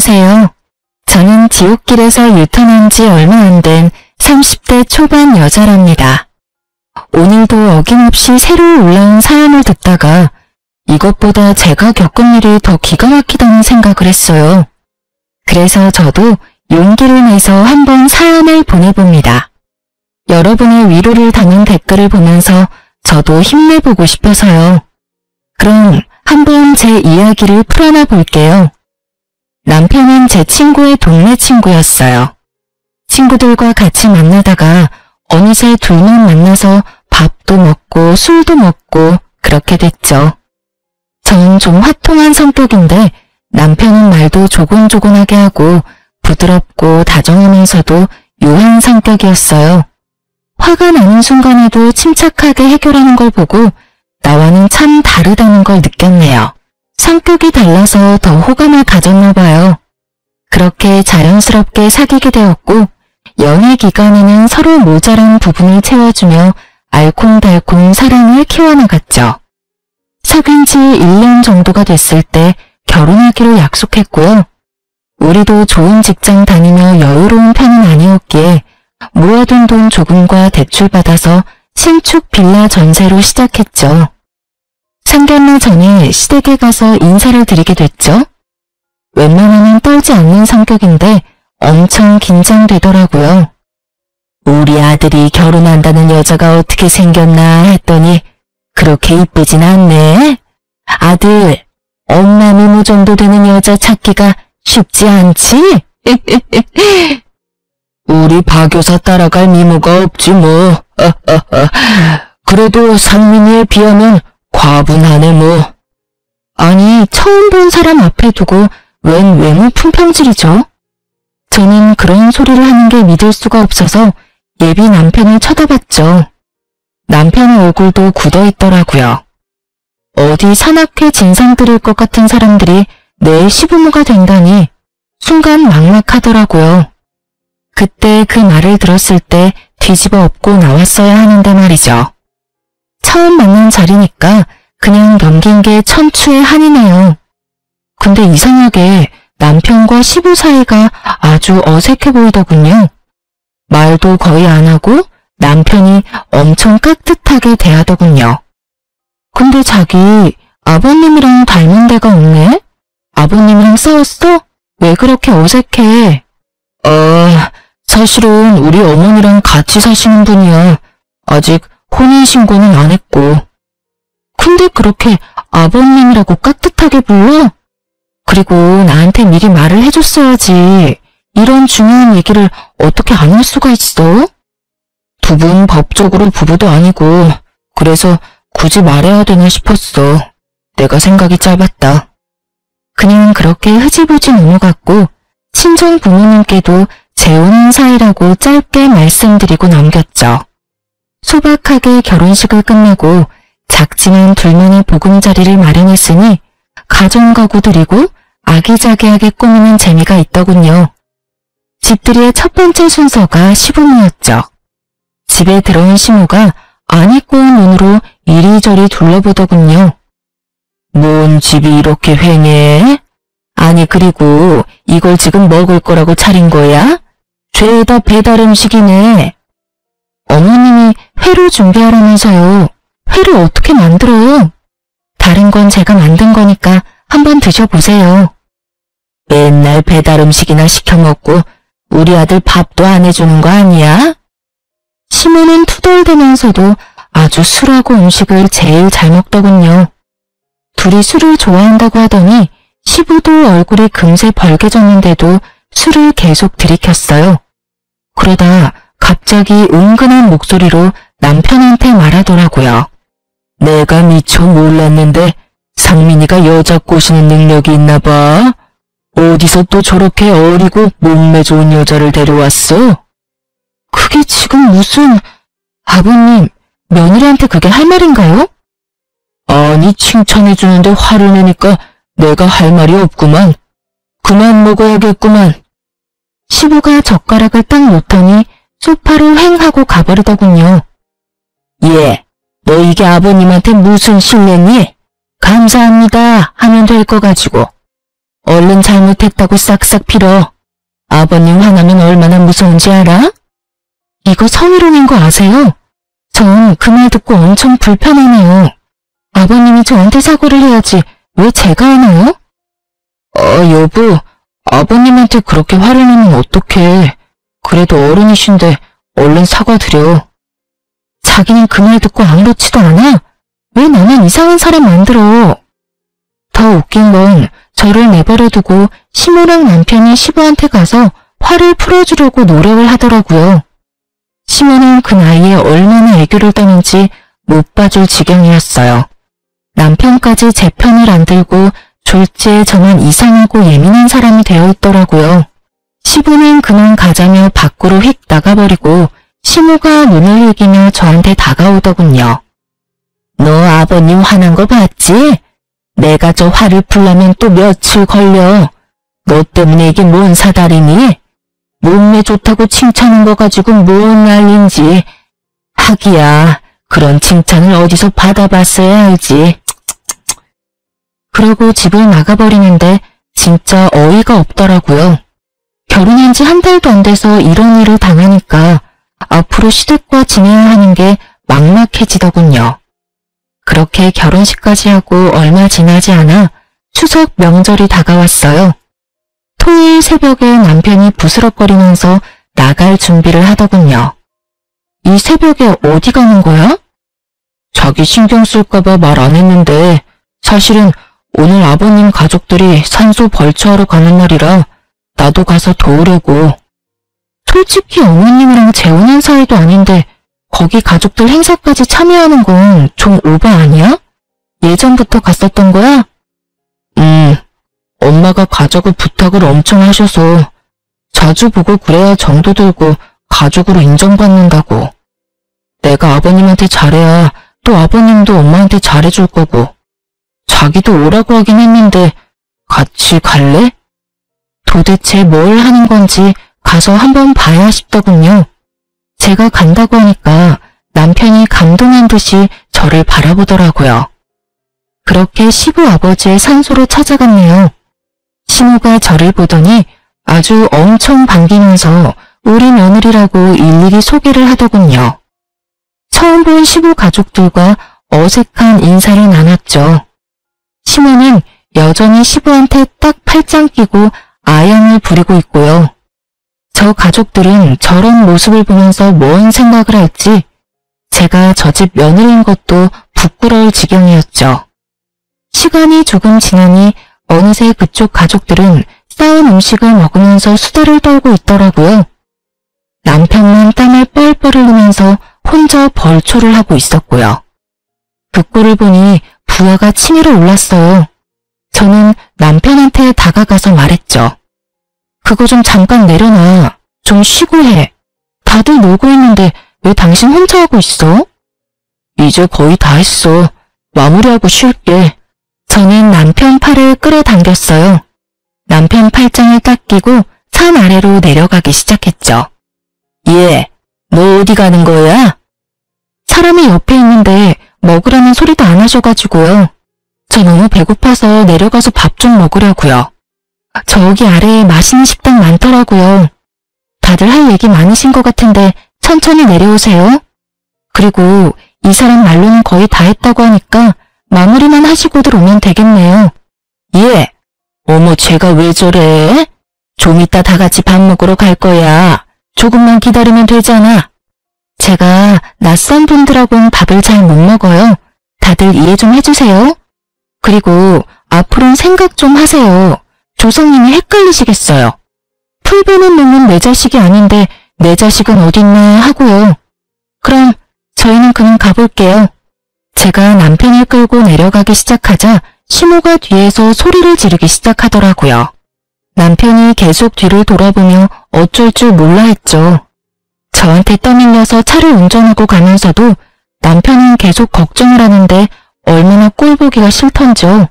안녕하세요. 저는 지옥길에서 유턴한 지 얼마 안 된 30대 초반 여자랍니다. 오늘도 어김없이 새로 올라온 사연을 듣다가 이것보다 제가 겪은 일이 더 기가 막히다는 생각을 했어요. 그래서 저도 용기를 내서 한번 사연을 보내봅니다. 여러분의 위로를 담은 댓글을 보면서 저도 힘내보고 싶어서요. 그럼 한번 제 이야기를 풀어나 볼게요. 남편은 제 친구의 동네 친구였어요. 친구들과 같이 만나다가 어느새 둘만 만나서 밥도 먹고 술도 먹고 그렇게 됐죠. 전 좀 화통한 성격인데 남편은 말도 조곤조곤하게 하고 부드럽고 다정하면서도 유한 성격이었어요. 화가 나는 순간에도 침착하게 해결하는 걸 보고 나와는 참 다르다는 걸 느꼈네요. 성격이 달라서 더 호감을 가졌나 봐요. 그렇게 자연스럽게 사귀게 되었고 연애 기간에는 서로 모자란 부분을 채워주며 알콩달콩 사랑을 키워나갔죠. 사귄 지 1년 정도가 됐을 때 결혼하기로 약속했고요. 우리도 좋은 직장 다니며 여유로운 편은 아니었기에 모아둔 돈 조금과 대출받아서 신축 빌라 전세로 시작했죠. 상견례 전에 시댁에 가서 인사를 드리게 됐죠. 웬만하면 떨지 않는 성격인데 엄청 긴장되더라고요. 우리 아들이 결혼한다는 여자가 어떻게 생겼나 했더니 그렇게 이쁘진 않네. 아들, 엄마 미모 정도 되는 여자 찾기가 쉽지 않지? 우리 박 여사 따라갈 미모가 없지 뭐. 그래도 상민이에 비하면 과분하네 뭐. 아니, 처음 본 사람 앞에 두고 웬 외모 품평질이죠? 저는 그런 소리를 하는 게 믿을 수가 없어서 예비 남편을 쳐다봤죠. 남편의 얼굴도 굳어있더라고요. 어디 산악회 진상 들을 것 같은 사람들이 내 시부모가 된다니 순간 막막하더라고요. 그때 그 말을 들었을 때 뒤집어 엎고 나왔어야 하는데 말이죠. 처음 만난 자리니까 그냥 넘긴 게 천추의 한이네요. 근데 이상하게 남편과 시부 사이가 아주 어색해 보이더군요. 말도 거의 안 하고 남편이 엄청 깍듯하게 대하더군요. 근데 자기 아버님이랑 닮은 데가 없네? 아버님이랑 싸웠어? 왜 그렇게 어색해? 사실은 우리 어머니랑 같이 사시는 분이야. 아직 혼인신고는 안 했고. 근데 그렇게 아버님이라고 깍듯하게 불러? 그리고 나한테 미리 말을 해줬어야지. 이런 중요한 얘기를 어떻게 안 할 수가 있어? 두 분 법적으로 부부도 아니고 그래서 굳이 말해야 되나 싶었어. 내가 생각이 짧았다. 그냥 그렇게 흐지부지 넘어갔고 친정 부모님께도 재혼인 사이라고 짧게 말씀드리고 넘겼죠. 소박하게 결혼식을 끝내고 작지만 둘만의 보금자리를 마련했으니 가정가구 드리고 아기자기하게 꾸미는 재미가 있더군요. 집들이의 첫 번째 순서가 시부모였죠. 집에 들어온 시모가 안 입고 온 눈으로 이리저리 둘러보더군요. 뭔 집이 이렇게 휑해? 아니 그리고 이걸 지금 먹을 거라고 차린 거야? 죄다 배달 음식이네. 어머님이 회로 준비하라면서요. 회를 어떻게 만들어요? 다른 건 제가 만든 거니까 한번 드셔보세요. 맨날 배달 음식이나 시켜 먹고 우리 아들 밥도 안 해주는 거 아니야? 시모는 투덜대면서도 아주 술하고 음식을 제일 잘 먹더군요. 둘이 술을 좋아한다고 하더니 시부도 얼굴이 금세 벌개졌는데도 술을 계속 들이켰어요. 그러다 갑자기 은근한 목소리로 남편한테 말하더라고요. 내가 미처 몰랐는데 상민이가 여자 꼬시는 능력이 있나 봐. 어디서 또 저렇게 어리고 몸매 좋은 여자를 데려왔어? 그게 지금 무슨... 아버님, 며느리한테 그게 할 말인가요? 아니 칭찬해주는데 화를 내니까 내가 할 말이 없구만. 그만 먹어야겠구만. 시부가 젓가락을 딱 놓더니 소파를 휑 하고 가버리더군요. 예, 너 이게 아버님한테 무슨 실례니? 감사합니다 하면 될 거 가지고. 얼른 잘못했다고 싹싹 빌어. 아버님 화나면 얼마나 무서운지 알아? 이거 성희롱인 거 아세요? 전 그 말 듣고 엄청 불편하네요. 아버님이 저한테 사과를 해야지 왜 제가 하나요? 여보, 아버님한테 그렇게 화를 내면 어떡해. 그래도 어른이신데 얼른 사과드려. 자기는 그 말 듣고 아무렇지도 않아? 왜 나만 이상한 사람 만들어? 더 웃긴 건 저를 내버려두고 시모랑 남편이 시부한테 가서 화를 풀어주려고 노력을 하더라고요. 시모는 그 나이에 얼마나 애교를 떠는지 못 봐줄 지경이었어요. 남편까지 제 편을 안 들고 졸지에 저만 이상하고 예민한 사람이 되어 있더라고요. 시부는 그만 가자며 밖으로 휙 나가버리고 시모가 눈을 흘기며 저한테 다가오더군요. 너 아버님 화난 거 봤지? 내가 저 화를 풀려면 또 며칠 걸려. 너 때문에 이게 뭔 사달이니? 몸매 좋다고 칭찬한 거 가지고 뭔 난린지. 하기야, 그런 칭찬을 어디서 받아봤어야 알지. 그러고 집을 나가버리는데 진짜 어이가 없더라고요. 결혼한 지 한 달도 안 돼서 이런 일을 당하니까 앞으로 시댁과 지내야 하는 게 막막해지더군요. 그렇게 결혼식까지 하고 얼마 지나지 않아 추석 명절이 다가왔어요. 토요일 새벽에 남편이 부스럭거리면서 나갈 준비를 하더군요. 이 새벽에 어디 가는 거야? 자기 신경 쓸까봐 말 안 했는데 사실은 오늘 아버님 가족들이 산소 벌초하러 가는 날이라 나도 가서 도우려고. 솔직히 어머님이랑 재혼한 사이도 아닌데 거기 가족들 행사까지 참여하는 건 좀 오바 아니야? 예전부터 갔었던 거야? 엄마가 가자고 부탁을 엄청 하셔서 자주 보고 그래야 정도 들고 가족으로 인정받는다고. 내가 아버님한테 잘해야 또 아버님도 엄마한테 잘해줄 거고. 자기도 오라고 하긴 했는데 같이 갈래? 도대체 뭘 하는 건지 가서 한번 봐야 싶더군요. 제가 간다고 하니까 남편이 감동한 듯이 저를 바라보더라고요. 그렇게 시부 아버지의 산소로 찾아갔네요. 시모가 저를 보더니 아주 엄청 반기면서 우리 며느리라고 일일이 소개를 하더군요. 처음 본 시부 가족들과 어색한 인사를 나눴죠. 시모는 여전히 시부한테 딱 팔짱 끼고 아양을 부리고 있고요. 저 가족들은 저런 모습을 보면서 뭔 생각을 할지 제가 저 집 며느리인 것도 부끄러울 지경이었죠. 시간이 조금 지나니 어느새 그쪽 가족들은 싸운 음식을 먹으면서 수다를 떨고 있더라고요. 남편만 땀을 뻘뻘 흘리면서 혼자 벌초를 하고 있었고요. 그 꼴을 보니 부하가 치밀어 올랐어요. 저는 남편한테 다가가서 말했죠. 그거 좀 잠깐 내려놔. 좀 쉬고 해. 다들 놀고 있는데 왜 당신 혼자 하고 있어? 이제 거의 다 했어. 마무리하고 쉴게. 저는 남편 팔을 끌어당겼어요. 남편 팔짱을 딱 끼고 산 아래로 내려가기 시작했죠. 얘, 너 어디 가는 거야? 사람이 옆에 있는데 먹으라는 소리도 안 하셔가지고요. 저 너무 배고파서 내려가서 밥 좀 먹으려고요. 저기 아래에 맛있는 식당 많더라고요. 다들 할 얘기 많으신 것 같은데 천천히 내려오세요. 그리고 이 사람 말로는 거의 다 했다고 하니까 마무리만 하시고들 오면 되겠네요. 예. 어머, 쟤가 왜 저래? 좀 이따 다 같이 밥 먹으러 갈 거야. 조금만 기다리면 되잖아. 제가 낯선 분들하고는 밥을 잘 못 먹어요. 다들 이해 좀 해주세요. 그리고 앞으로는 생각 좀 하세요. 조상님이 헷갈리시겠어요. 풀 보는 놈은 내 자식이 아닌데 내 자식은 어딨나 하고요. 그럼 저희는 그냥 가볼게요. 제가 남편을 끌고 내려가기 시작하자 시모가 뒤에서 소리를 지르기 시작하더라고요. 남편이 계속 뒤를 돌아보며 어쩔 줄 몰라 했죠. 저한테 떠밀려서 차를 운전하고 가면서도 남편은 계속 걱정을 하는데 얼마나 꼴보기가 싫던지요.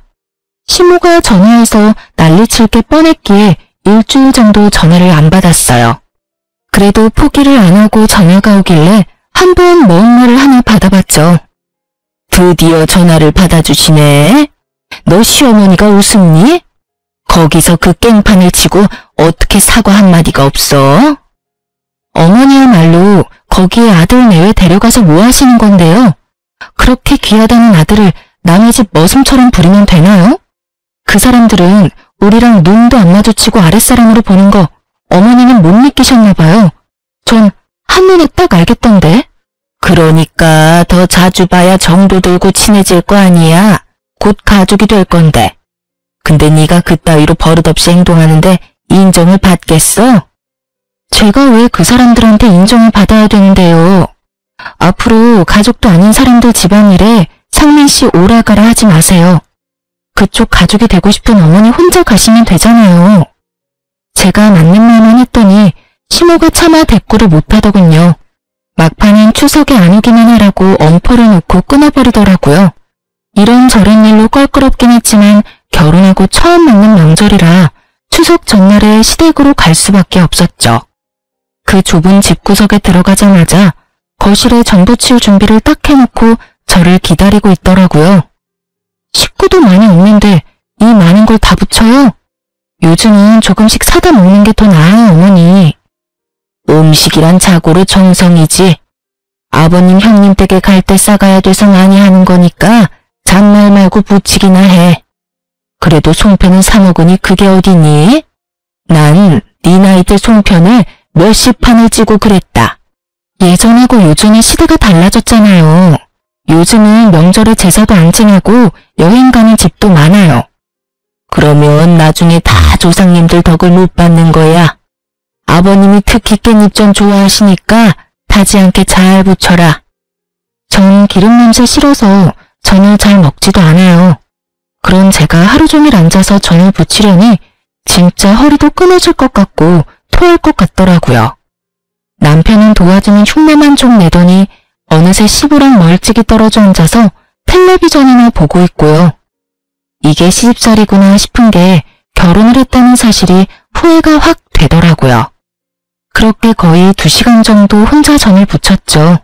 시모가 전화해서 난리칠 게 뻔했기에 일주일 정도 전화를 안 받았어요. 그래도 포기를 안 하고 전화가 오길래 한번 먼 말을 하나 받아봤죠. 드디어 전화를 받아주시네. 너 시어머니가 웃음니? 거기서 그 깽판을 치고 어떻게 사과 한마디가 없어? 어머니야말로 거기에 아들 내외 데려가서 뭐 하시는 건데요? 그렇게 귀하다는 아들을 남의 집 머슴처럼 부리면 되나요? 그 사람들은 우리랑 눈도 안 마주치고 아랫사람으로 보는 거 어머니는 못 느끼셨나 봐요. 전 한눈에 딱 알겠던데. 그러니까 더 자주 봐야 정도 들고 친해질 거 아니야. 곧 가족이 될 건데. 근데 네가 그따위로 버릇없이 행동하는데 인정을 받겠어? 제가 왜 그 사람들한테 인정을 받아야 되는데요? 앞으로 가족도 아닌 사람들 집안일에 상민 씨 오라가라 하지 마세요. 그쪽 가족이 되고 싶은 어머니 혼자 가시면 되잖아요. 제가 맞는 말만 했더니 시모가 차마 대꾸를 못하더군요. 막판엔 추석에 안 오기만 하라고 엄포를 놓고 끊어버리더라고요. 이런저런 일로 껄끄럽긴 했지만 결혼하고 처음 맞는 명절이라 추석 전날에 시댁으로 갈 수밖에 없었죠. 그 좁은 집구석에 들어가자마자 거실에 전부 치울 준비를 딱 해놓고 저를 기다리고 있더라고요. 식구도 많이 없는데 이 많은 걸 다 붙여요? 요즘은 조금씩 사다 먹는 게 더 나아요, 어머니. 음식이란 자고로 정성이지. 아버님 형님 댁에 갈 때 싸가야 돼서 많이 하는 거니까 잔말 말고 붙이기나 해. 그래도 송편은 사 먹으니 그게 어디니? 난 네 나이 때 송편을 몇십 판을 찌고 그랬다. 예전하고 요즘은 시대가 달라졌잖아요. 요즘은 명절에 제사도 안 지내고 여행 가는 집도 많아요. 그러면 나중에 다 조상님들 덕을 못 받는 거야. 아버님이 특히 깻잎전 좋아하시니까 타지 않게 잘 부쳐라. 전 기름 냄새 싫어서 전을 잘 먹지도 않아요. 그런 제가 하루 종일 앉아서 전을 부치려니 진짜 허리도 끊어질 것 같고 토할 것 같더라고요. 남편은 도와주는 흉내만 좀 내더니 어느새 시부랑 멀찍이 떨어져 앉아서 텔레비전이나 보고 있고요. 이게 시집살이구나 싶은 게 결혼을 했다는 사실이 후회가 확 되더라고요. 그렇게 거의 2시간 정도 혼자 전을 부쳤죠.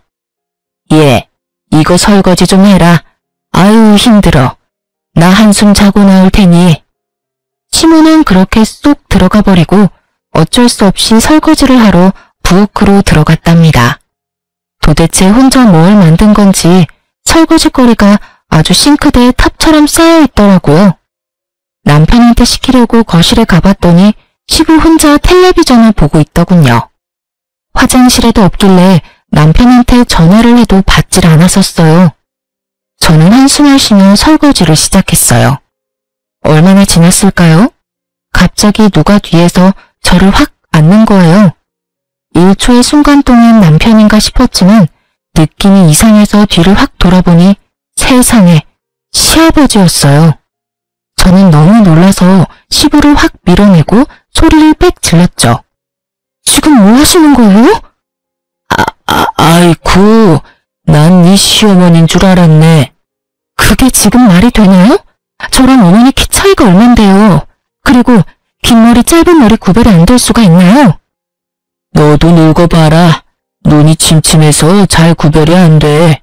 예, 이거 설거지 좀 해라. 아유 힘들어. 나 한숨 자고 나올 테니. 시모는 그렇게 쏙 들어가 버리고 어쩔 수 없이 설거지를 하러 부엌으로 들어갔답니다. 도대체 혼자 뭘 만든 건지 설거지거리가 아주 싱크대에 탑처럼 쌓여 있더라고요. 남편한테 시키려고 거실에 가봤더니 시부 혼자 텔레비전을 보고 있더군요. 화장실에도 없길래 남편한테 전화를 해도 받질 않았었어요. 저는 한숨을 쉬며 설거지를 시작했어요. 얼마나 지났을까요? 갑자기 누가 뒤에서 저를 확 안는 거예요. 1초의 순간 동안 남편인가 싶었지만 느낌이 이상해서 뒤를 확 돌아보니 세상에 시아버지였어요. 저는 너무 놀라서 시부를 확 밀어내고 소리를 빽 질렀죠. 지금 뭐 하시는 거예요? 아이쿠, 난 네 시어머니인 줄 알았네. 그게 지금 말이 되나요? 저랑 어머니 키 차이가 얼만데요. 그리고 긴 머리 짧은 머리 구별이 안 될 수가 있나요? 너도 늙어봐라. 눈이 침침해서 잘 구별이 안 돼.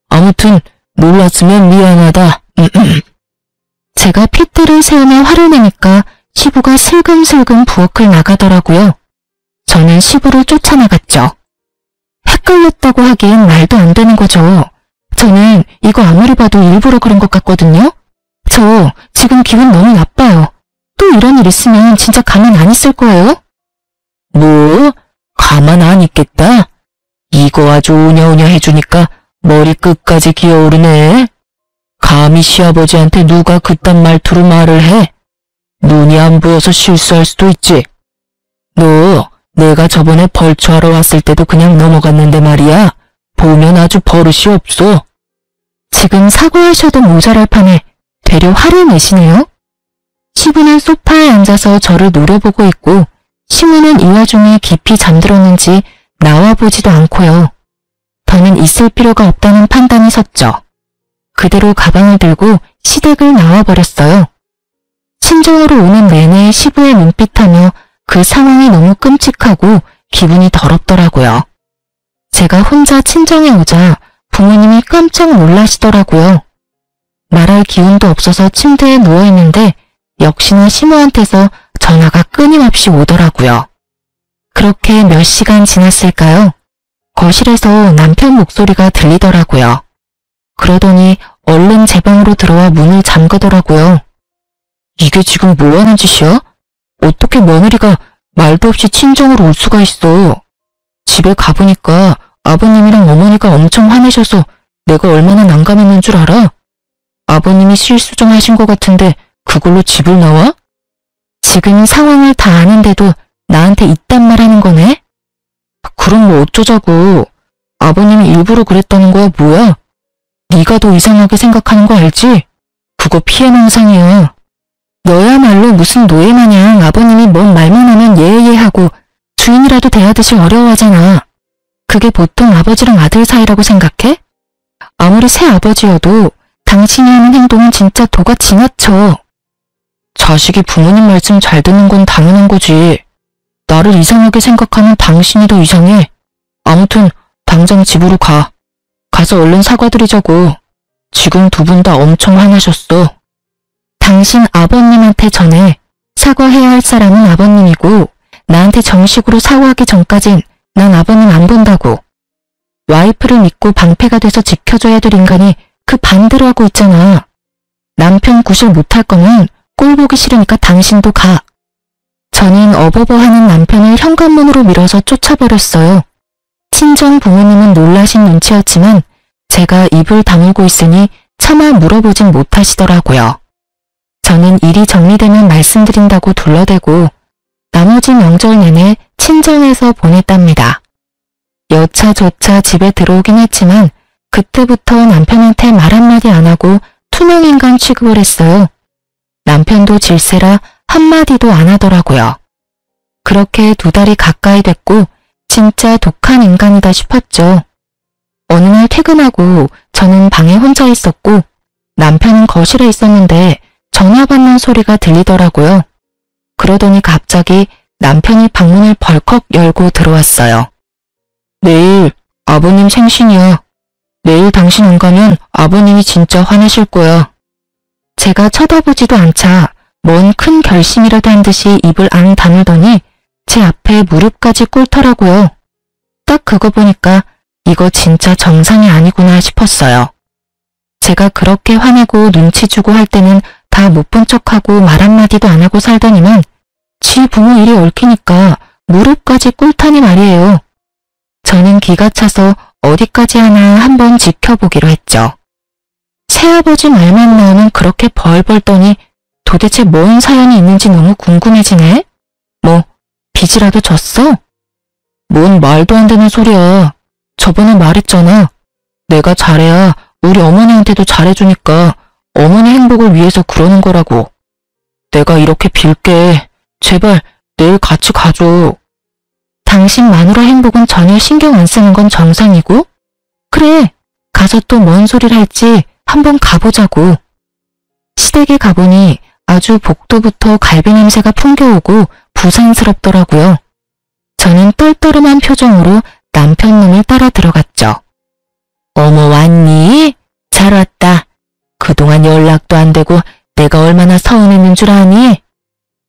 아무튼 놀랐으면 미안하다. 제가 핏대를 세우며 화를 내니까 시부가 슬금슬금 부엌을 나가더라고요. 저는 시부를 쫓아나갔죠. 헷갈렸다고 하기엔 말도 안 되는 거죠. 저는 이거 아무리 봐도 일부러 그런 것 같거든요. 저 지금 기분 너무 나빠요. 또 이런 일 있으면 진짜 가만 안 있을 거예요? 뭐? 가만 안 있겠다? 이거 아주 오냐오냐 해주니까 머리 끝까지 기어오르네. 감히 시아버지한테 누가 그딴 말투로 말을 해? 눈이 안 보여서 실수할 수도 있지. 너 내가 저번에 벌초하러 왔을 때도 그냥 넘어갔는데 말이야. 보면 아주 버릇이 없어. 지금 사과하셔도 모자랄 판에 되려 화를 내시네요. 시부는 소파에 앉아서 저를 노려보고 있고 시모는 이 와중에 깊이 잠들었는지 나와보지도 않고요. 더는 있을 필요가 없다는 판단이 섰죠. 그대로 가방을 들고 시댁을 나와버렸어요. 친정으로 오는 내내 시부의 눈빛하며 그 상황이 너무 끔찍하고 기분이 더럽더라고요. 제가 혼자 친정에 오자 부모님이 깜짝 놀라시더라고요. 말할 기운도 없어서 침대에 누워있는데 역시나 시모한테서 전화가 끊임없이 오더라고요. 그렇게 몇 시간 지났을까요? 거실에서 남편 목소리가 들리더라고요. 그러더니 얼른 제 방으로 들어와 문을 잠그더라고요. 이게 지금 뭐 하는 짓이야? 어떻게 며느리가 말도 없이 친정으로 올 수가 있어? 집에 가보니까 아버님이랑 어머니가 엄청 화내셔서 내가 얼마나 난감했는 줄 알아? 아버님이 실수 좀 하신 것 같은데 그걸로 집을 나와? 지금 상황을 다 아는데도 나한테 이딴 말 하는 거네? 그럼 뭐 어쩌자고. 아버님이 일부러 그랬다는 거야 뭐야? 네가 더 이상하게 생각하는 거 알지? 그거 피해망상이야. 너야말로 무슨 노예 마냥 아버님이 뭔 말만 하면 예예하고 주인이라도 대하듯이 어려워하잖아. 그게 보통 아버지랑 아들 사이라고 생각해? 아무리 새아버지여도 당신이 하는 행동은 진짜 도가 지나쳐. 자식이 부모님 말씀 잘 듣는 건 당연한 거지. 나를 이상하게 생각하는 당신이 더 이상해. 아무튼 당장 집으로 가. 가서 얼른 사과드리자고. 지금 두 분 다 엄청 화나셨어. 당신 아버님한테 전해. 사과해야 할 사람은 아버님이고 나한테 정식으로 사과하기 전까진 난 아버님 안 본다고. 와이프를 믿고 방패가 돼서 지켜줘야 될 인간이 그 반대로 하고 있잖아. 남편 구실 못할 거면 꼴 보기 싫으니까 당신도 가. 저는 어버버하는 남편을 현관문으로 밀어서 쫓아버렸어요. 친정 부모님은 놀라신 눈치였지만 제가 입을 다물고 있으니 차마 물어보진 못하시더라고요. 저는 일이 정리되면 말씀드린다고 둘러대고 나머지 명절 내내 친정에서 보냈답니다. 여차저차 집에 들어오긴 했지만 그때부터 남편한테 말 한마디 안 하고 투명인간 취급을 했어요. 남편도 질세라 한마디도 안 하더라고요. 그렇게 2달이 가까이 됐고 진짜 독한 인간이다 싶었죠. 어느 날 퇴근하고 저는 방에 혼자 있었고 남편은 거실에 있었는데 전화 받는 소리가 들리더라고요. 그러더니 갑자기 남편이 방문을 벌컥 열고 들어왔어요. 내일 아버님 생신이야. 내일 당신 안 가면 아버님이 진짜 화내실 거야. 제가 쳐다보지도 않자 뭔 큰 결심이라도 한 듯이 입을 앙 다물더니 제 앞에 무릎까지 꿇더라고요. 딱 그거 보니까 이거 진짜 정상이 아니구나 싶었어요. 제가 그렇게 화내고 눈치 주고 할 때는 다 못 본 척하고 말 한마디도 안 하고 살더니만 지 부모 일이 얽히니까 무릎까지 꿇다니 말이에요. 저는 기가 차서 어디까지 하나 한번 지켜보기로 했죠. 새아버지 말만 나오면 그렇게 벌벌 떠니 도대체 뭔 사연이 있는지 너무 궁금해지네? 뭐 빚이라도 졌어? 뭔 말도 안 되는 소리야. 저번에 말했잖아. 내가 잘해야 우리 어머니한테도 잘해주니까 어머니 행복을 위해서 그러는 거라고. 내가 이렇게 빌게. 제발 내일 같이 가줘. 당신 마누라 행복은 전혀 신경 안 쓰는 건 정상이고? 그래, 가서 또 뭔 소리를 할지 한번 가보자고. 시댁에 가보니 아주 복도부터 갈비 냄새가 풍겨오고 부산스럽더라고요. 저는 떨떠름한 표정으로 남편 놈을 따라 들어갔죠. 어머 왔니? 잘 왔다. 그동안 연락도 안 되고 내가 얼마나 서운했는 줄 아니?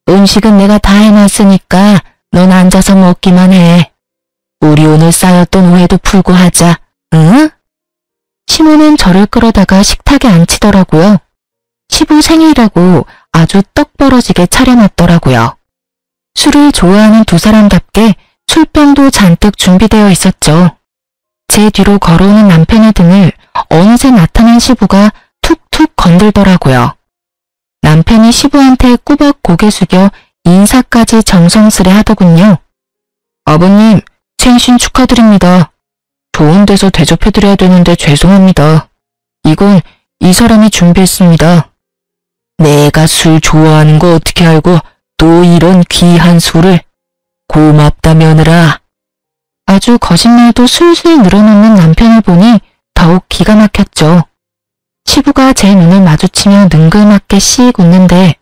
음식은 내가 다 해놨으니까 넌 앉아서 먹기만 해. 우리 오늘 쌓였던 오해도 풀고 하자. 응? 시모는 저를 끌어다가 식탁에 앉히더라고요. 시부 생일이라고 아주 떡 벌어지게 차려놨더라고요. 술을 좋아하는 두 사람답게 술병도 잔뜩 준비되어 있었죠. 제 뒤로 걸어오는 남편의 등을 어느새 나타난 시부가 툭툭 건들더라고요. 남편이 시부한테 꾸벅 고개 숙여 인사까지 정성스레 하더군요. 아버님, 생신 축하드립니다. 좋은 데서 대접해드려야 되는데 죄송합니다. 이건 이 사람이 준비했습니다. 내가 술 좋아하는 거 어떻게 알고 또 이런 귀한 술을. 고맙다 며느라. 아주 거짓말도 술술 늘어놓는 남편을 보니 더욱 기가 막혔죠. 시부가 제 눈을 마주치며 능글맞게 씩 웃는데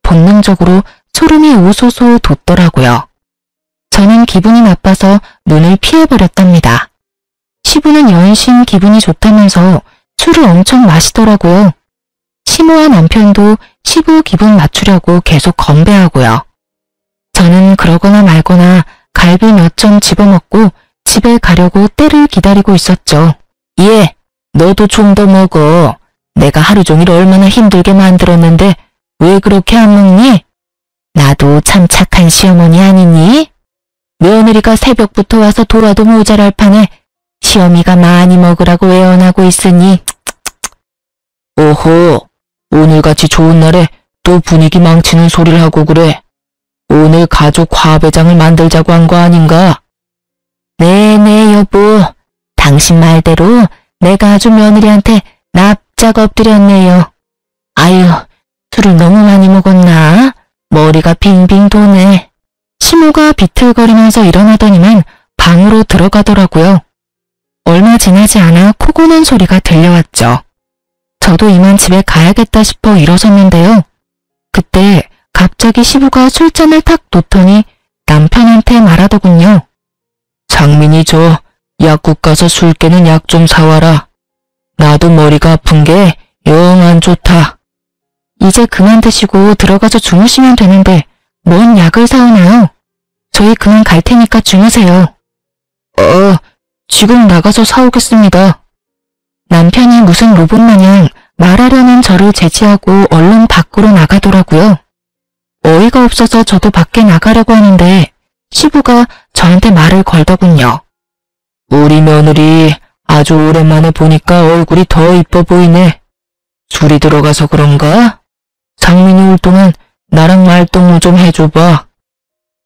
본능적으로 소름이 오소소 돋더라고요. 저는 기분이 나빠서 눈을 피해버렸답니다. 시부는 연신 기분이 좋다면서 술을 엄청 마시더라고요. 시모와 남편도 시부 기분 맞추려고 계속 건배하고요. 저는 그러거나 말거나 갈비 몇 점 집어먹고 집에 가려고 때를 기다리고 있었죠. 예, 너도 좀 더 먹어. 내가 하루 종일 얼마나 힘들게 만들었는데 왜 그렇게 안 먹니? 나도 참 착한 시어머니 아니니? 며느리가 새벽부터 와서 돌아도 모자랄 판에 시어미가 많이 먹으라고 애원하고 있으니. 오호, 오늘같이 좋은 날에 또 분위기 망치는 소리를 하고 그래. 오늘 가족 화배장을 만들자고 한 거 아닌가? 네네 여보, 당신 말대로 내가 아주 며느리한테 납작 엎드렸네요. 아유, 술을 너무 많이 먹었나? 머리가 빙빙 도네. 시모가 비틀거리면서 일어나더니만 방으로 들어가더라고요. 얼마 지나지 않아 코 고는 소리가 들려왔죠. 저도 이만 집에 가야겠다 싶어 일어섰는데요. 그때 갑자기 시부가 술잔을 탁 놓더니 남편한테 말하더군요. 장민이 저 약국 가서 술 깨는 약 좀 사와라. 나도 머리가 아픈 게 영 안 좋다. 이제 그만 드시고 들어가서 주무시면 되는데 뭔 약을 사오나요? 저희 그만 갈 테니까 주무세요. 지금 나가서 사오겠습니다. 남편이 무슨 로봇 마냥 말하려는 저를 제지하고 얼른 밖으로 나가더라고요. 어이가 없어서 저도 밖에 나가려고 하는데 시부가 저한테 말을 걸더군요. 우리 며느리 아주 오랜만에 보니까 얼굴이 더 이뻐 보이네. 술이 들어가서 그런가? 장민이 올 동안 나랑 말동무 좀 해줘봐.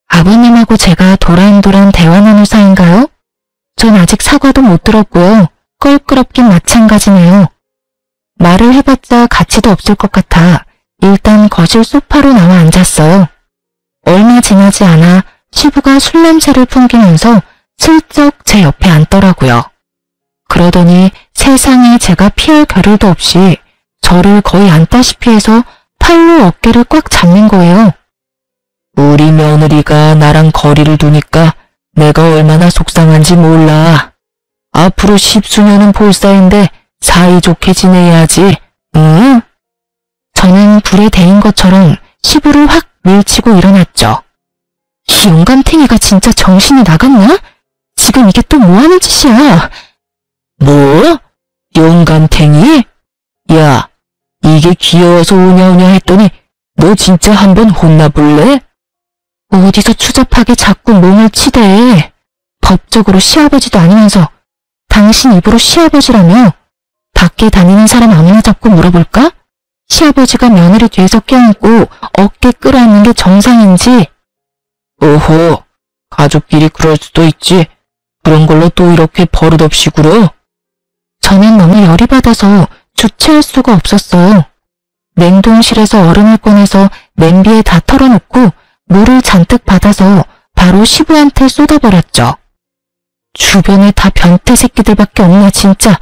아버님하고 제가 도란도란 대화 나눌 사이인가요? 전 아직 사과도 못 들었고요. 껄끄럽긴 마찬가지네요. 말을 해봤자 가치도 없을 것 같아 일단 거실 소파로 나와 앉았어요. 얼마 지나지 않아 시부가 술 냄새를 풍기면서 슬쩍 제 옆에 앉더라고요. 그러더니 세상에 제가 피할 겨를도 없이 저를 거의 안다시피 해서 팔로 어깨를 꽉 잡는 거예요. 우리 며느리가 나랑 거리를 두니까 내가 얼마나 속상한지 몰라. 앞으로 10수년은 볼 사이인데 사이좋게 지내야지, 응? 저는 불에 데인 것처럼 시부를 확 밀치고 일어났죠. 이 영감탱이가 진짜 정신이 나갔나? 지금 이게 또 뭐하는 짓이야? 뭐? 영감탱이? 야, 이게 귀여워서 우냐우냐 했더니 너 진짜 한번 혼나볼래? 어디서 추잡하게 자꾸 몸을 치대. 법적으로 시아버지도 아니면서 당신 입으로 시아버지라며? 밖에 다니는 사람 아무나 잡고 물어볼까? 시아버지가 며느리 뒤에서 껴안고 어깨 끌어안는 게 정상인지. 오호, 가족끼리 그럴 수도 있지. 그런 걸로 또 이렇게 버릇없이 굴어? 저는 너무 열이 받아서 주체할 수가 없었어요. 냉동실에서 얼음을 꺼내서 냄비에 다 털어놓고 물을 잔뜩 받아서 바로 시부한테 쏟아버렸죠. 주변에 다 변태 새끼들밖에 없나 진짜.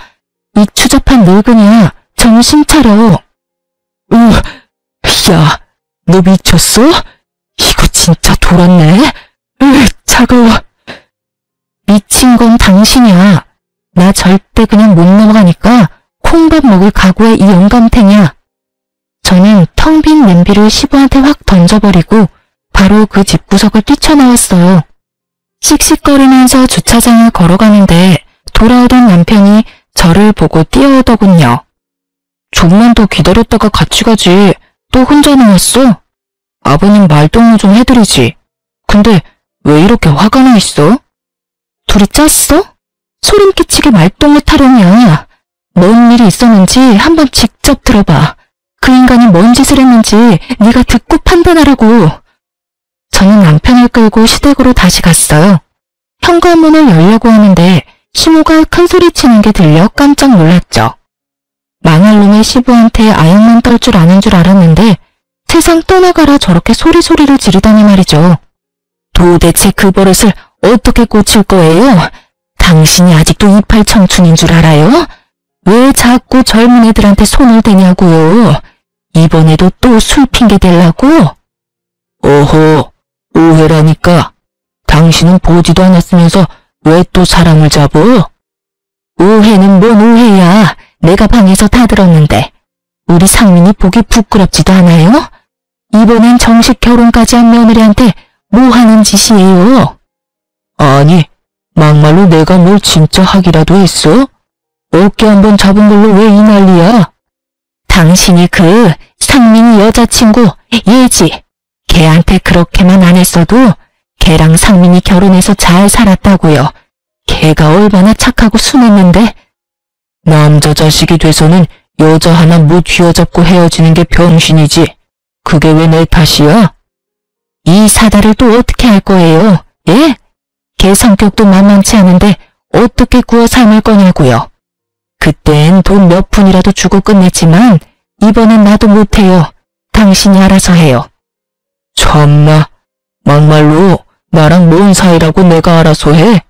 이 추잡한 늙은이야. 정신 차려. 야, 너 미쳤어? 이거 진짜 돌았네. 차가워. 미친 건 당신이야. 나 절대 그냥 못 넘어가니까 콩밥 먹을 각오의 이 영감탱이야. 저는 텅 빈 냄비를 시부한테 확 던져버리고 바로 그 집구석을 뛰쳐나왔어요. 씩씩거리면서 주차장을 걸어가는데 돌아오던 남편이 저를 보고 뛰어오더군요. 좀만 더 기다렸다가 같이 가지. 또 혼자 나왔어? 아버님 말동무 좀 해드리지. 근데 왜 이렇게 화가 나 있어? 둘이 짰어? 소름 끼치게 말동무 타령이야. 뭔 일이 있었는지 한번 직접 들어봐. 그 인간이 뭔 짓을 했는지 네가 듣고 판단하라고. 저는 남편을 끌고 시댁으로 다시 갔어요. 현관문을 열려고 하는데 시모가 큰 소리 치는 게 들려 깜짝 놀랐죠. 망할 놈의 시부한테 아역만 떨 줄 아는 줄 알았는데 세상 떠나가라 저렇게 소리를 지르다니 말이죠. 도대체 그 버릇을 어떻게 고칠 거예요? 당신이 아직도 이팔 청춘인 줄 알아요? 왜 자꾸 젊은 애들한테 손을 대냐고요? 이번에도 또 술 핑계 대려고? 어허, 오해라니까. 당신은 보지도 않았으면서 왜 또 사람을 잡어? 오해는 뭔 오해야. 내가 방에서 다 들었는데. 우리 상민이 보기 부끄럽지도 않아요? 이번엔 정식 결혼까지 한 며느리한테 뭐 하는 짓이에요? 아니, 막말로 내가 뭘 진짜 하기라도 했어? 어깨 한번 잡은 걸로 왜 이 난리야? 당신이 그 상민이 여자친구 예지, 걔한테 그렇게만 안 했어도 걔랑 상민이 결혼해서 잘 살았다고요. 걔가 얼마나 착하고 순했는데. 남자 자식이 돼서는 여자 하나 못 휘어잡고 헤어지는 게 병신이지. 그게 왜 내 탓이야? 이 사다를 또 어떻게 할 거예요? 예? 걔 성격도 만만치 않은데 어떻게 구워 삶을 거냐고요. 그땐 돈 몇 푼이라도 주고 끝냈지만 이번엔 나도 못해요. 당신이 알아서 해요. 참나, 막말로 나랑 뭔 사이라고 내가 알아서 해?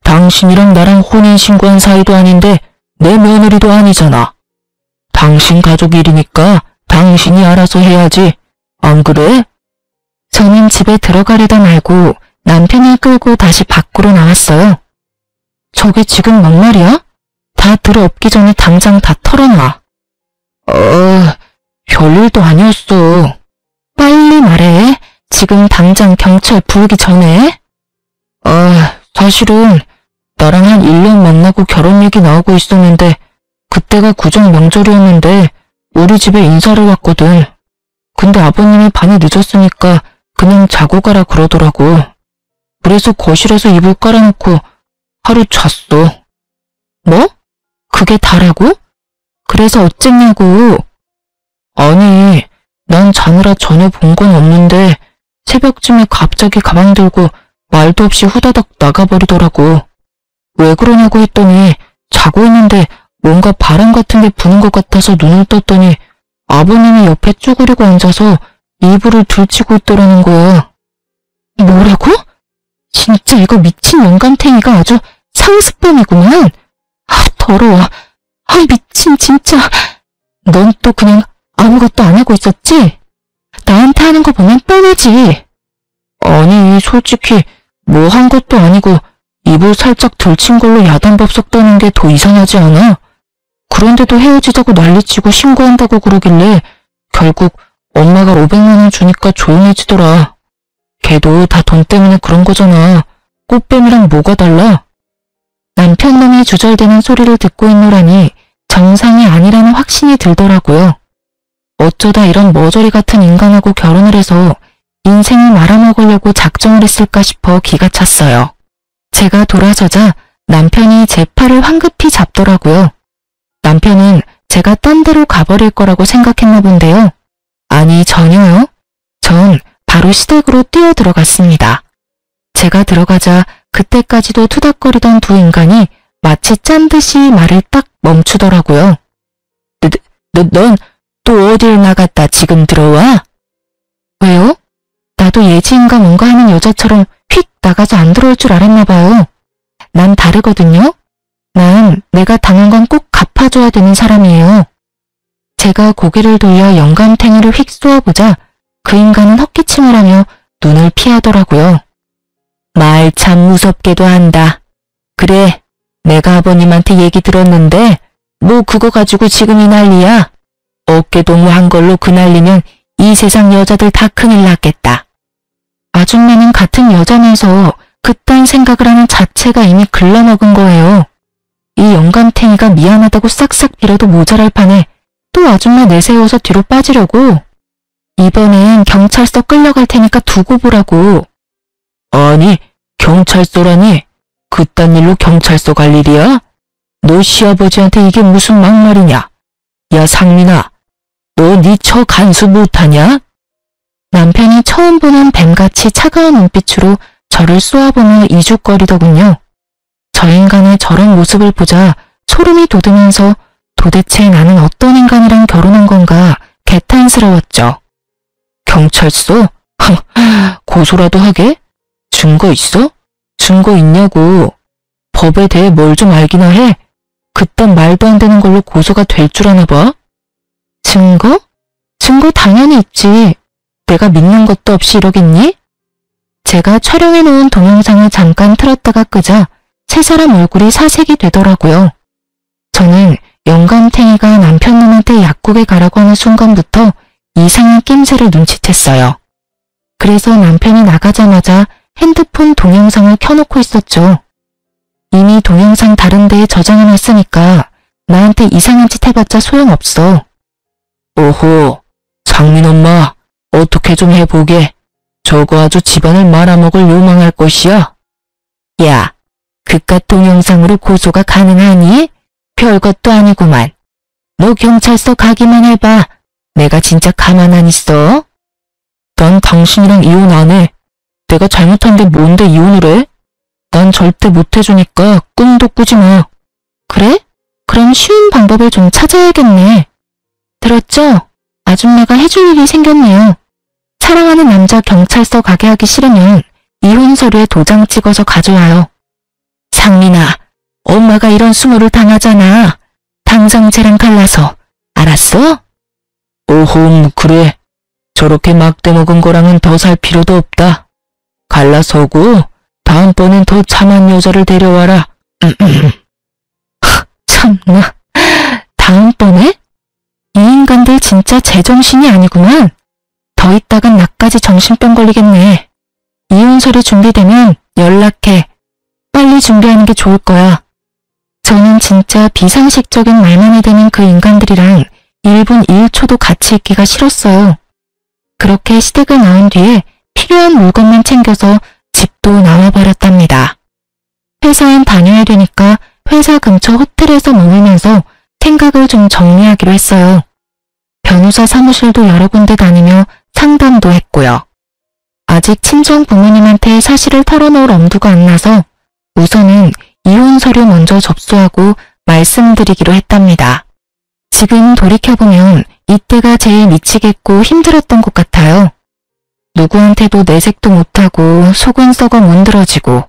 당신이랑 나랑 혼인신고한 사이도 아닌데 내 며느리도 아니잖아. 당신 가족 일이니까 당신이 알아서 해야지. 안 그래? 저는 집에 들어가려다 말고 남편을 끌고 다시 밖으로 나왔어요. 저게 지금 막말이야? 다 들어엎기 전에 당장 다 털어놔. 별일도 아니었어. 빨리 말해. 지금 당장 경찰 부르기 전에. 사실은 나랑 한 1년 만나고 결혼 얘기 나오고 있었는데 그때가 구정 명절이었는데 우리 집에 인사를 왔거든. 근데 아버님이 밤이 늦었으니까 그냥 자고 가라 그러더라고. 그래서 거실에서 이불 깔아놓고 하루 잤어. 뭐? 그게 다라고? 그래서 어쨌냐고. 아니, 난 자느라 전혀 본 건 없는데 새벽쯤에 갑자기 가방 들고 말도 없이 후다닥 나가버리더라고. 왜 그러냐고 했더니 자고 있는데 뭔가 바람 같은 게 부는 것 같아서 눈을 떴더니 아버님이 옆에 쭈그리고 앉아서 이불을 들치고 있더라는 거야. 뭐라고? 진짜 이거 미친 영감탱이가 아주 상습범이구만. 더러워. 미친 진짜. 넌 또 그냥 아무것도 안 하고 있었지? 나한테 하는 거 보면 뻔하지. 아니, 솔직히 뭐 한 것도 아니고 이불 살짝 들친 걸로 야단법석 떠는 게 더 이상하지 않아? 그런데도 헤어지자고 난리치고 신고한다고 그러길래 결국 엄마가 500만 원 주니까 조용해지더라. 걔도 다 돈 때문에 그런 거잖아. 꽃뱀이랑 뭐가 달라? 남편 놈이 주절대는 소리를 듣고 있노라니 정상이 아니라는 확신이 들더라고요. 어쩌다 이런 머저리 같은 인간하고 결혼을 해서 인생을 말아먹으려고 작정을 했을까 싶어 기가 찼어요. 제가 돌아서자 남편이 제 팔을 황급히 잡더라고요. 남편은 제가 딴 데로 가버릴 거라고 생각했나 본데요. 아니, 전혀요. 전 바로 시댁으로 뛰어들어갔습니다. 제가 들어가자 그때까지도 투닥거리던 두 인간이 마치 짠 듯이 말을 딱 멈추더라고요. 넌 또 어딜 나갔다 지금 들어와? 왜요? 나도 예지인가 뭔가 하는 여자처럼 휙 나가서 안 들어올 줄 알았나 봐요. 난 다르거든요. 난 내가 당한 건 꼭 갚아줘야 되는 사람이에요. 제가 고개를 돌려 영감탱이를 휙 쏘아보자 그 인간은 헛기침을 하며 눈을 피하더라고요. 말 참 무섭게도 한다. 그래, 내가 아버님한테 얘기 들었는데 뭐 그거 가지고 지금 이 난리야. 어깨동무한 걸로 그 난리면 이 세상 여자들 다 큰일 났겠다. 아줌마는 같은 여자면서 그딴 생각을 하는 자체가 이미 글러먹은 거예요. 이 영감탱이가 미안하다고 싹싹 빌어도 모자랄 판에 또 아줌마 내세워서 뒤로 빠지려고. 이번엔 경찰서 끌려갈 테니까 두고 보라고. 아니, 경찰서라니? 그딴 일로 경찰서 갈 일이야? 너 시아버지한테 이게 무슨 막말이냐? 야, 상민아, 너 네 처 간수 못하냐? 남편이 처음 보는 뱀같이 차가운 눈빛으로 저를 쏘아보며 이죽거리더군요. 저 인간의 저런 모습을 보자 소름이 돋으면서 도대체 나는 어떤 인간이랑 결혼한 건가 개탄스러웠죠. 경찰서? 고소라도 하게? 증거 있어? 증거 있냐고. 법에 대해 뭘 좀 알기나 해. 그딴 말도 안 되는 걸로 고소가 될 줄 아나 봐. 증거? 증거 당연히 있지. 내가 믿는 것도 없이 이러겠니? 제가 촬영해놓은 동영상을 잠깐 틀었다가 끄자 세 사람 얼굴이 사색이 되더라고요. 저는 영감탱이가 남편놈한테 약국에 가라고 하는 순간부터 이상한 낌새를 눈치챘어요. 그래서 남편이 나가자마자 핸드폰 동영상을 켜놓고 있었죠. 이미 동영상 다른 데에 저장해놨으니까 나한테 이상한 짓 해봤자 소용없어. 오호, 장민 엄마, 어떻게 좀 해보게. 저거 아주 집안을 말아먹을 요망할 것이야. 야, 그깟 동영상으로 고소가 가능하니? 별것도 아니구만. 너 경찰서 가기만 해봐. 내가 진짜 가만 안 있어. 난 당신이랑 이혼 안 해. 내가 잘못한 게 뭔데 이혼을 해? 난 절대 못 해주니까 꿈도 꾸지 마. 그래? 그럼 쉬운 방법을 좀 찾아야겠네. 들었죠? 아줌마가 해줄 일이 생겼네요. 사랑하는 남자 경찰서 가게 하기 싫으면 이혼 서류에 도장 찍어서 가져와요. 상민아, 엄마가 이런 수모를 당하잖아. 당장 쟤랑 갈라서. 알았어? 오홈, 그래. 저렇게 막대 먹은 거랑은 더 살 필요도 없다. 갈라서고 다음번엔 더 참한 여자를 데려와라. 참나. 다음번에? 이 인간들 진짜 제정신이 아니구만. 더 있다간 나까지 정신병 걸리겠네. 이혼 서류 준비되면 연락해. 빨리 준비하는 게 좋을 거야. 저는 진짜 비상식적인 말만 해대는 그 인간들이랑 1분 1초도 같이 있기가 싫었어요. 그렇게 시댁을 나온 뒤에 필요한 물건만 챙겨서 집도 나와버렸답니다. 회사엔 다녀야 되니까 회사 근처 호텔에서 머물면서 생각을 좀 정리하기로 했어요. 변호사 사무실도 여러 군데 다니며 상담도 했고요. 아직 친정 부모님한테 사실을 털어놓을 엄두가 안 나서 우선은 이혼 서류 먼저 접수하고 말씀드리기로 했답니다. 지금 돌이켜보면 이때가 제일 미치겠고 힘들었던 것 같아요. 누구한테도 내색도 못하고 속은 썩어 문드러지고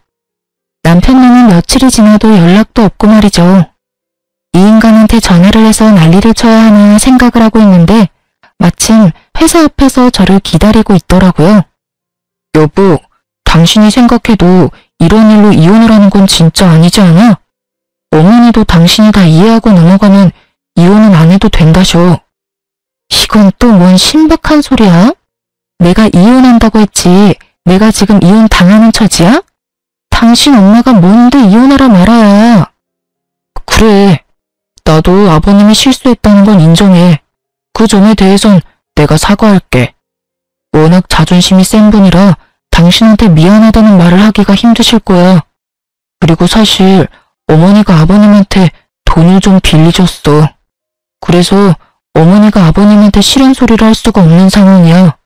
남편놈은 며칠이 지나도 연락도 없고 말이죠. 이 인간한테 전화를 해서 난리를 쳐야 하나 생각을 하고 있는데 마침 회사 앞에서 저를 기다리고 있더라고요. 여보, 당신이 생각해도 이런 일로 이혼을 하는 건 진짜 아니지 않아? 어머니도 당신이 다 이해하고 넘어가면 이혼은 안 해도 된다셔. 이건 또 뭔 신박한 소리야? 내가 이혼한다고 했지 내가 지금 이혼 당하는 처지야? 당신 엄마가 뭔데 이혼하라 말아야. 그래, 나도 아버님이 실수했다는 건 인정해. 그 점에 대해선 내가 사과할게. 워낙 자존심이 센 분이라 당신한테 미안하다는 말을 하기가 힘드실 거야. 그리고 사실 어머니가 아버님한테 돈을 좀 빌리셨어. 그래서 어머니가 아버님한테 싫은 소리를 할 수가 없는 상황이야.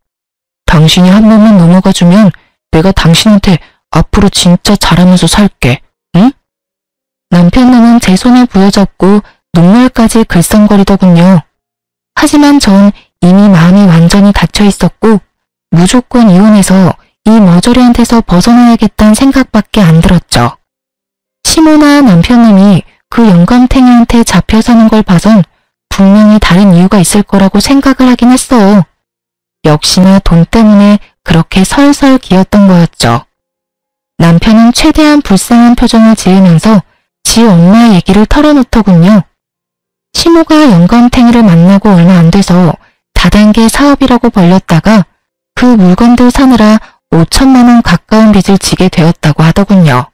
당신이 한 번만 넘어가주면 내가 당신한테 앞으로 진짜 잘하면서 살게, 응? 남편놈은 제 손을 부여잡고 눈물까지 글썽거리더군요. 하지만 전 이미 마음이 완전히 닫혀 있었고 무조건 이혼해서 이 머저리한 데서 벗어나야겠다는 생각밖에 안 들었죠. 시모나 남편님이 그 영감탱이한테 잡혀 사는 걸 봐선 분명히 다른 이유가 있을 거라고 생각을 하긴 했어요. 역시나 돈 때문에 그렇게 설설 기었던 거였죠. 남편은 최대한 불쌍한 표정을 지으면서 지 엄마 얘기를 털어놓더군요. 시모가 영감탱이를 만나고 얼마 안 돼서 다단계 사업이라고 벌렸다가 그 물건들 사느라 5천만 원 가까운 빚을 지게 되었다고 하더군요.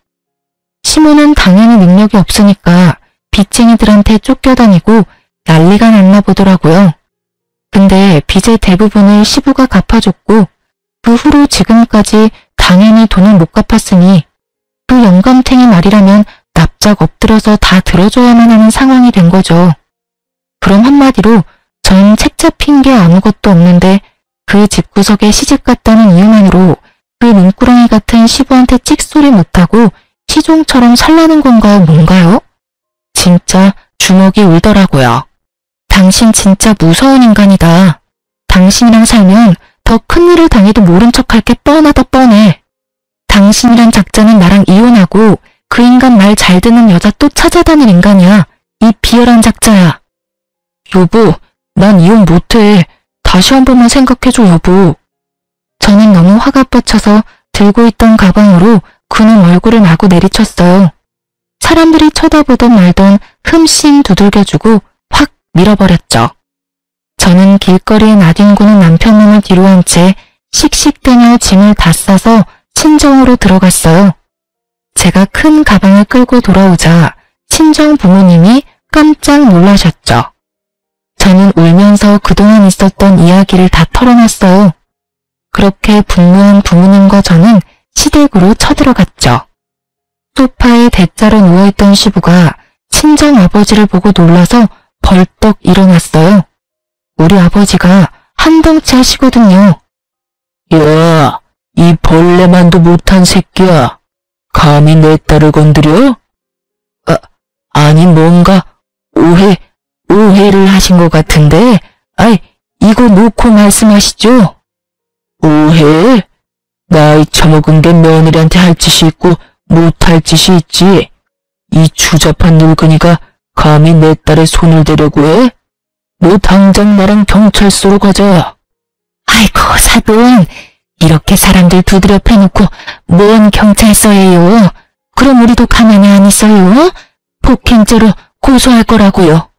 시모는 당연히 능력이 없으니까 빚쟁이들한테 쫓겨다니고 난리가 났나 보더라고요. 근데 빚의 대부분을 시부가 갚아줬고 그 후로 지금까지 당연히 돈을 못 갚았으니 그 영감탱이 말이라면 납작 엎드려서 다 들어줘야만 하는 상황이 된 거죠. 그럼 한마디로 전 책 잡힌 게 아무것도 없는데 그 집구석에 시집갔다는 이유만으로 그 눈구렁이 같은 시부한테 찍소리 못하고 시종처럼 살라는 건가요, 뭔가요? 진짜 주먹이 울더라고요. 당신 진짜 무서운 인간이다. 당신이랑 살면 더 큰일을 당해도 모른 척할 게 뻔하다 뻔해. 당신이란 작자는 나랑 이혼하고 그 인간 말 잘 듣는 여자 또 찾아다닐 인간이야. 이 비열한 작자야. 여보, 난 이혼 못해. 다시 한 번만 생각해줘, 여보. 저는 너무 화가 뻗쳐서 들고 있던 가방으로 그놈 얼굴을 마구 내리쳤어요. 사람들이 쳐다보던 말던 흠씬 두들겨주고 확 밀어버렸죠. 저는 길거리에 나뒹구는 남편놈을 뒤로 한 채 씩씩대며 짐을 다 싸서 친정으로 들어갔어요. 제가 큰 가방을 끌고 돌아오자 친정 부모님이 깜짝 놀라셨죠. 저는 울면서 그동안 있었던 이야기를 다 털어놨어요. 그렇게 분노한 부모님과 저는 시댁으로 쳐들어갔죠. 소파에 대자로 누워있던 시부가 친정 아버지를 보고 놀라서 벌떡 일어났어요. 우리 아버지가 한덩치 하시거든요. 야, 이 벌레만도 못한 새끼야. 감히 내 딸을 건드려? 아니 뭔가 오해를 하신 것 같은데, 아이, 이거 놓고 말씀하시죠. 오해? 나이 처먹은 게 며느리한테 할 짓이 있고 못할 짓이 있지. 이 추잡한 늙은이가 감히 내 딸의 손을 대려고 해? 너 당장 나랑 경찰서로 가자. 아이고 사돈, 이렇게 사람들 두드려 패놓고 뭔 경찰서예요. 그럼 우리도 가만히 안 있어요. 폭행죄로 고소할 거라고요.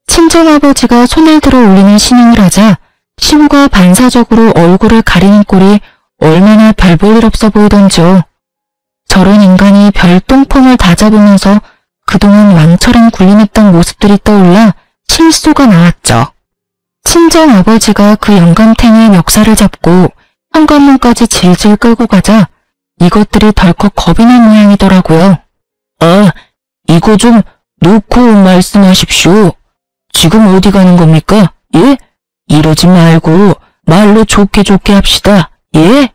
친정아버지가 손을 들어 올리는 신용을 하자 시부가 반사적으로 얼굴을 가리는 꼴이 얼마나 별 볼 일 없어 보이던지요. 저런 인간이 별똥폼을 다 잡으면서 그동안 왕처럼 군림했던 모습들이 떠올라 실소가 나왔죠. 친정아버지가 그 영감탱이의 멱살을 잡고 현관문까지 질질 끌고 가자 이것들이 덜컥 겁이 난 모양이더라고요. 이거 좀 놓고 말씀하십시오. 지금 어디 가는 겁니까? 예? 이러지 말고 말로 좋게 합시다. 예?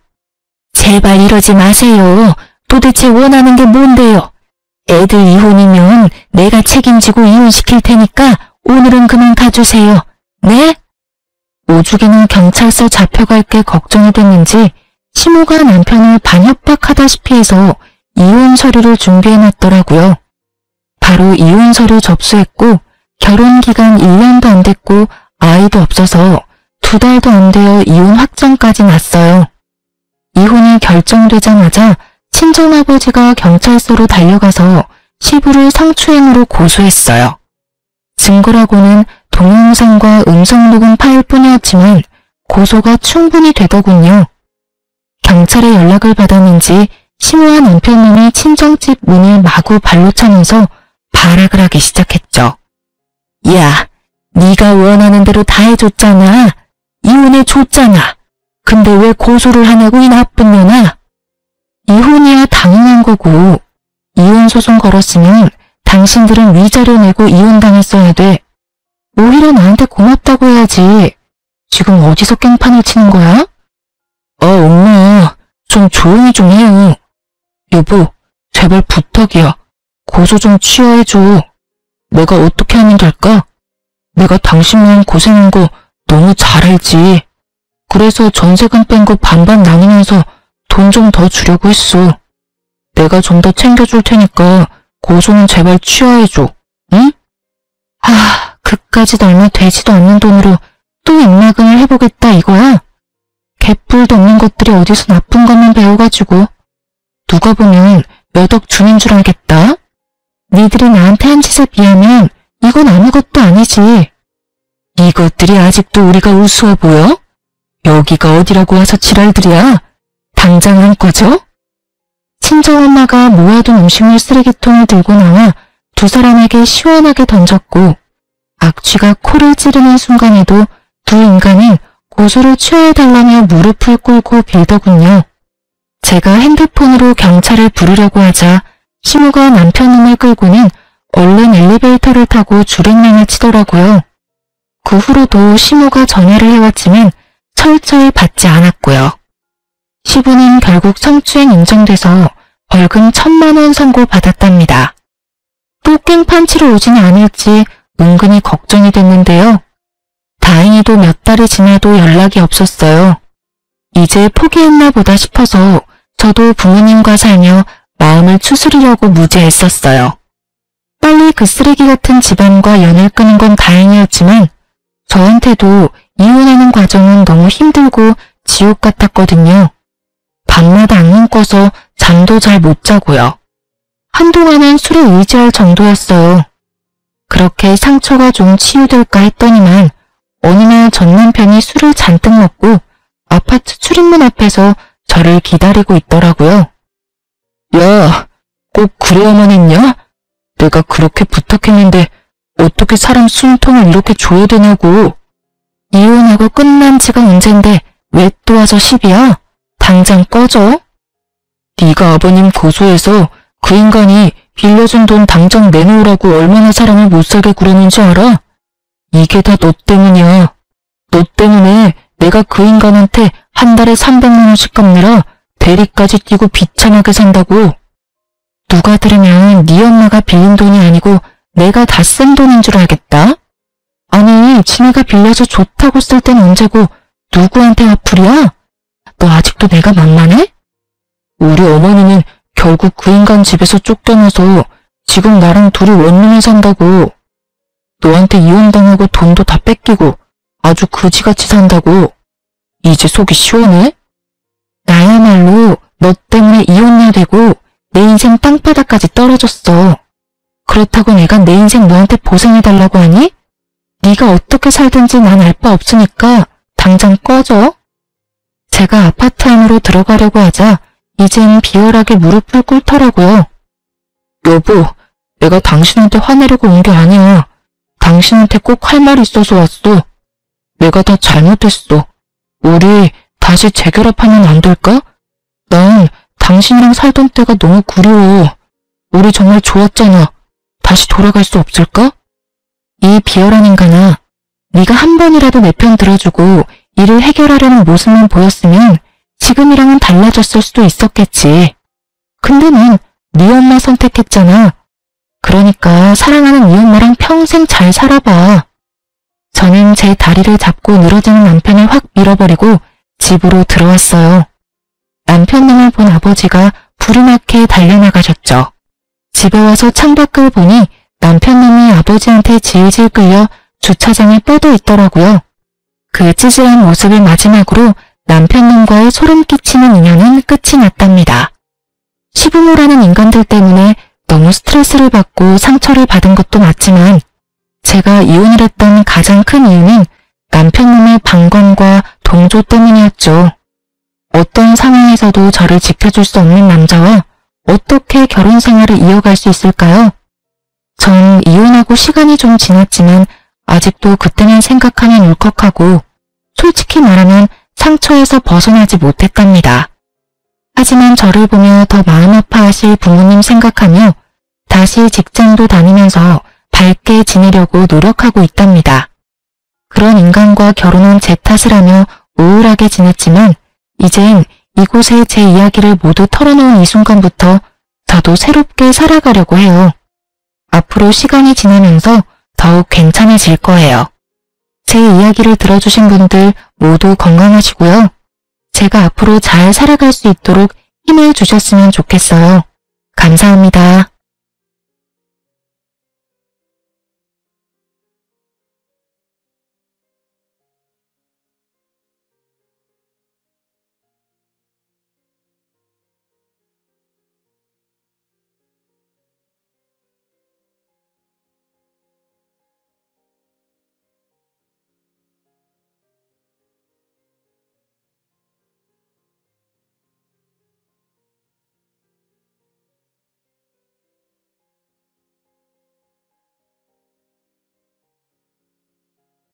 제발 이러지 마세요. 도대체 원하는 게 뭔데요? 애들 이혼이면 내가 책임지고 이혼시킬 테니까 오늘은 그만 가주세요. 네? 오죽이는 경찰서 잡혀갈 게 걱정이 됐는지 시모가 남편을 반협박하다시피 해서 이혼 서류를 준비해놨더라고요. 바로 이혼 서류 접수했고 결혼 기간 1년도 안 됐고 아이도 없어서 2달도 안 되어 이혼 확정까지 났어요. 이혼이 결정되자마자 친정아버지가 경찰서로 달려가서 시부를 성추행으로 고소했어요. 증거라고는 동영상과 음성녹음 파일 뿐이었지만 고소가 충분히 되더군요. 경찰에 연락을 받았는지 시모와 남편님이 친정집 문을 마구 발로 차면서 발악을 하기 시작했죠. 야, 네가 원하는 대로 다 해줬잖아. 이혼해줬잖아. 근데 왜 고소를 하냐고 이 나쁜 년아. 이혼이야 당연한 거고 이혼 소송 걸었으면 당신들은 위자료 내고 이혼당했어야 돼. 오히려 나한테 고맙다고 해야지. 지금 어디서 깽판을 치는 거야? 엄마, 좀 조용히 좀 해요. 여보, 제발 부탁이야. 고소 좀 취하해줘. 내가 어떻게 하면 될까? 내가 당신만 고생한 거 너무 잘 알지. 그래서 전세금 뺀 거 반반 나누면서 돈 좀 더 주려고 했어. 내가 좀 더 챙겨줄 테니까 고소는 제발 취하해줘. 응? 그까짓 얼마 되지도 않는 돈으로 또 입막음을 해보겠다 이거야? 개뿔도 없는 것들이 어디서 나쁜 것만 배워가지고 누가 보면 몇 억 주는 줄 알겠다? 니들이 나한테 한 짓에 비하면 이건 아무것도 아니지. 이것들이 아직도 우리가 우스워 보여? 여기가 어디라고 와서 지랄들이야? 당장 안 꺼져? 친정엄마가 모아둔 음식물 쓰레기통을 들고 나와 두 사람에게 시원하게 던졌고 악취가 코를 찌르는 순간에도 두 인간은 고소를 취하해달라며 무릎을 꿇고 빌더군요. 제가 핸드폰으로 경찰을 부르려고 하자 시모가 남편놈을 끌고는 얼른 엘리베이터를 타고 줄행랑을 치더라고요. 그 후로도 시모가 전화를 해왔지만 철저히 받지 않았고요. 시부는 결국 성추행 인정돼서 벌금 1,000만 원 선고받았답니다. 또 깽판치러 오지는 않을지 은근히 걱정이 됐는데요. 다행히도 몇 달이 지나도 연락이 없었어요. 이제 포기했나 보다 싶어서 저도 부모님과 살며 마음을 추스리려고 무지했었어요. 빨리 그 쓰레기 같은 집안과 연을 끊은 건 다행이었지만 저한테도 이혼하는 과정은 너무 힘들고 지옥 같았거든요. 밤마다 악몽 꿔서 잠도 잘 못 자고요. 한동안은 술에 의지할 정도였어요. 그렇게 상처가 좀 치유될까 했더니만 어느 날 전 남편이 술을 잔뜩 먹고 아파트 출입문 앞에서 저를 기다리고 있더라고요. 야, 꼭 그래야만 했냐? 내가 그렇게 부탁했는데 어떻게 사람 숨통을 이렇게 줘야 되냐고. 이혼하고 끝난 지가 언젠데 왜 또 와서 시비야? 당장 꺼져. 네가 아버님 고소해서 그 인간이 빌려준 돈 당장 내놓으라고 얼마나 사람을 못살게 구르는지 알아? 이게 다 너 때문이야. 너 때문에 내가 그 인간한테 한 달에 300만 원씩 갚느라 대리까지 뛰고 비참하게 산다고. 누가 들으면 네 엄마가 빌린 돈이 아니고 내가 다 쓴 돈인 줄 알겠다. 아니, 지네가 빌려서 좋다고 쓸 땐 언제고 누구한테 화풀이야? 너 아직도 내가 만만해? 우리 어머니는 결국 그 인간 집에서 쫓겨나서 지금 나랑 둘이 원룸에 산다고. 너한테 이혼당하고 돈도 다 뺏기고 아주 그지같이 산다고. 이제 속이 시원해? 나야말로 너 때문에 이혼녀 되고 내 인생 땅바닥까지 떨어졌어. 그렇다고 내가 내 인생 너한테 보상해달라고 하니? 네가 어떻게 살든지 난 알 바 없으니까 당장 꺼져. 제가 아파트 안으로 들어가려고 하자 이젠 비열하게 무릎을 꿇더라고요. 여보, 내가 당신한테 화내려고 온 게 아니야. 당신한테 꼭 할 말이 있어서 왔어. 내가 다 잘못했어. 우리 다시 재결합하면 안 될까? 난 당신이랑 살던 때가 너무 그리워. 우리 정말 좋았잖아. 다시 돌아갈 수 없을까? 이 비열한 인간아, 네가 한 번이라도 내 편 들어주고 일을 해결하려는 모습만 보였으면 지금이랑은 달라졌을 수도 있었겠지. 근데 넌 네 엄마 선택했잖아. 그러니까 사랑하는 네 엄마랑 평생 잘 살아봐. 저는 제 다리를 잡고 늘어지는 남편을 확 밀어버리고 집으로 들어왔어요. 남편님을 본 아버지가 불이 나게 달려나가셨죠. 집에 와서 창밖을 보니 남편님이 아버지한테 질질 끌려 주차장에 뻗어 있더라고요. 그 찌질한 모습을 마지막으로 남편님과의 소름 끼치는 인연은 끝이 났답니다. 시부모라는 인간들 때문에 너무 스트레스를 받고 상처를 받은 것도 맞지만 제가 이혼을 했던 가장 큰 이유는 남편님의 방관과 동조 때문이었죠. 어떤 상황에서도 저를 지켜줄 수 없는 남자와 어떻게 결혼 생활을 이어갈 수 있을까요? 전 이혼하고 시간이 좀 지났지만 아직도 그때만 생각하면 울컥하고 솔직히 말하면 상처에서 벗어나지 못했답니다. 하지만 저를 보며 더 마음 아파하실 부모님 생각하며 다시 직장도 다니면서 밝게 지내려고 노력하고 있답니다. 그런 인간과 결혼한 제 탓을 하며 우울하게 지냈지만 이젠 이곳에 제 이야기를 모두 털어놓은 이 순간부터 저도 새롭게 살아가려고 해요. 앞으로 시간이 지나면서 더욱 괜찮아질 거예요. 제 이야기를 들어주신 분들 모두 건강하시고요. 제가 앞으로 잘 살아갈 수 있도록 힘을 주셨으면 좋겠어요. 감사합니다.